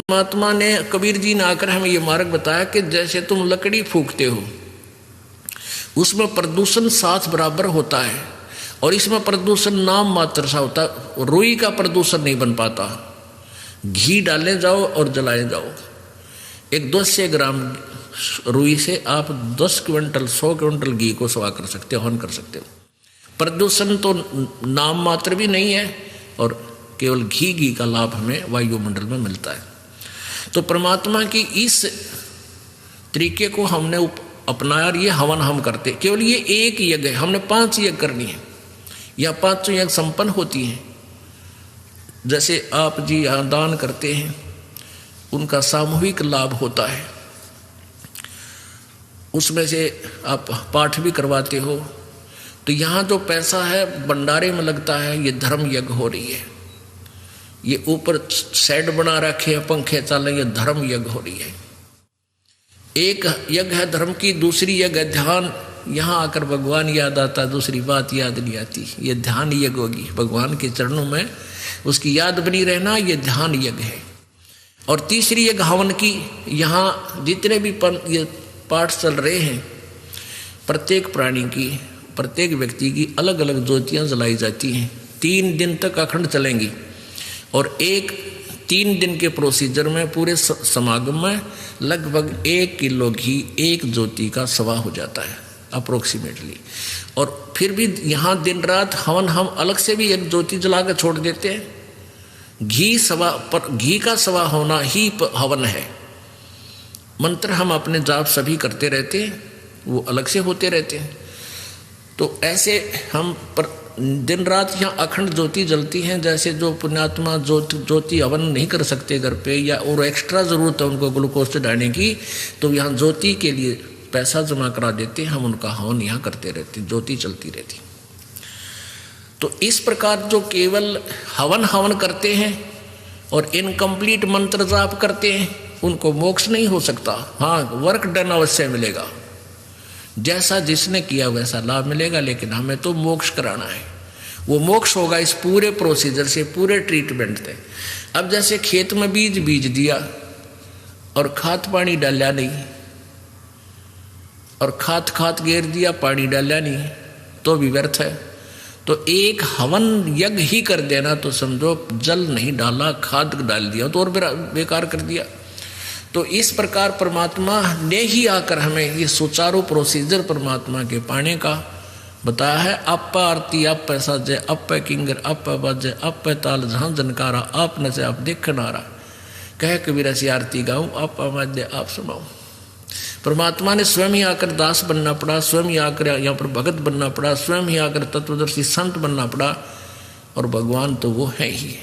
परमात्मा ने, कबीर जी ने आकर हमें ये मार्ग बताया कि जैसे तुम लकड़ी फूंकते हो, उसमें प्रदूषण 7 बराबर होता है, और इसमें प्रदूषण नाम मात्र सा होता है। रुई का प्रदूषण नहीं बन पाता। घी डाले जाओ और जलाए जाओ, एक 200 ग्राम रुई से आप 10 क्विंटल 100 क्विंटल घी को सवा कर सकते हो, हवन कर सकते हो। प्रदूषण तो नाम मात्र भी नहीं है, और केवल घी का लाभ हमें वायुमंडल में मिलता है। तो परमात्मा की इस तरीके को हमने अपनाया, और ये हवन हम करते। केवल ये एक यज्ञ है, हमने 5 यज्ञ करनी है, या 5 यज्ञ संपन्न होती हैं। जैसे आप जी यहाँ दान करते हैं, उनका सामूहिक लाभ होता है। उसमें से आप पाठ भी करवाते हो, तो यहाँ जो पैसा है भंडारे में लगता है, ये धर्म यज्ञ हो रही है। ये ऊपर शेड बना रखे हैं, पंखे चल रहे, ये धर्म यज्ञ हो रही है। एक यज्ञ है धर्म की, दूसरी यज्ञ है ध्यान। यहाँ आकर भगवान याद आता, दूसरी बात याद नहीं आती। ये ध्यान यज्ञ होगी, भगवान के चरणों में उसकी याद बनी रहना, ये ध्यान यज्ञ है। और तीसरी यज्ञ हवन की। यहाँ जितने भी ये पाठ चल रहे हैं, प्रत्येक प्राणी की, प्रत्येक व्यक्ति की अलग अलग ज्योतियाँ जलाई जाती हैं। 3 दिन तक अखंड चलेंगी, और 3 दिन के प्रोसीजर में पूरे समागम में लगभग 1 किलो घी एक ज्योति का सवा हो जाता है अप्रोक्सीमेटली। और फिर भी यहाँ दिन रात हवन हम अलग से भी एक ज्योति जला कर छोड़ देते हैं। घी का सवा होना ही हवन है। मंत्र हम अपने जाप सभी करते रहते हैं, वो अलग से होते रहते हैं। तो ऐसे हम दिन रात यहाँ अखंड ज्योति जलती हैं। जैसे जो पुण्यात्मा ज्योति हवन नहीं कर सकते घर पे, या और एक्स्ट्रा ज़रूरत है उनको ग्लूकोज चढ़ाने की, तो यहाँ ज्योति के लिए पैसा जमा करा देते हैं, हम उनका हवन यहाँ करते रहते, ज्योति चलती रहती। तो इस प्रकार जो केवल हवन करते हैं और इनकम्प्लीट मंत्र जाप करते हैं, उनको मोक्ष नहीं हो सकता। हाँ, वर्क डन अवश्य मिलेगा, जैसा जिसने किया वैसा लाभ मिलेगा, लेकिन हमें तो मोक्ष कराना है। वो मोक्ष होगा इस पूरे प्रोसीजर से, पूरे ट्रीटमेंट से। अब जैसे खेत में बीज दिया और खाद पानी डाला नहीं, और खाद घेर दिया, पानी डाला नहीं, तो भी व्यर्थ है। तो एक हवन यज्ञ ही कर देना, तो समझो जल नहीं डाला, खाद डाल दिया तो और बेकार कर दिया। तो इस प्रकार परमात्मा ने ही आकर हमें ये सुचारू प्रोसीजर परमात्मा के पाने का बताया है। अप आरती अप साजे अप किंगर अप बाजे अप ताल जहाँ जनकारा आप न से आप देख नारा कह कबीर ऐसी आरती गाऊं आप आवाज़ आप सुनाऊं। परमात्मा ने स्वयं ही आकर दास बनना पड़ा, स्वयं ही आकर यहाँ पर भगत बनना पड़ा, स्वयं ही आकर तत्वदर्शी संत बनना पड़ा, और भगवान तो वो है ही।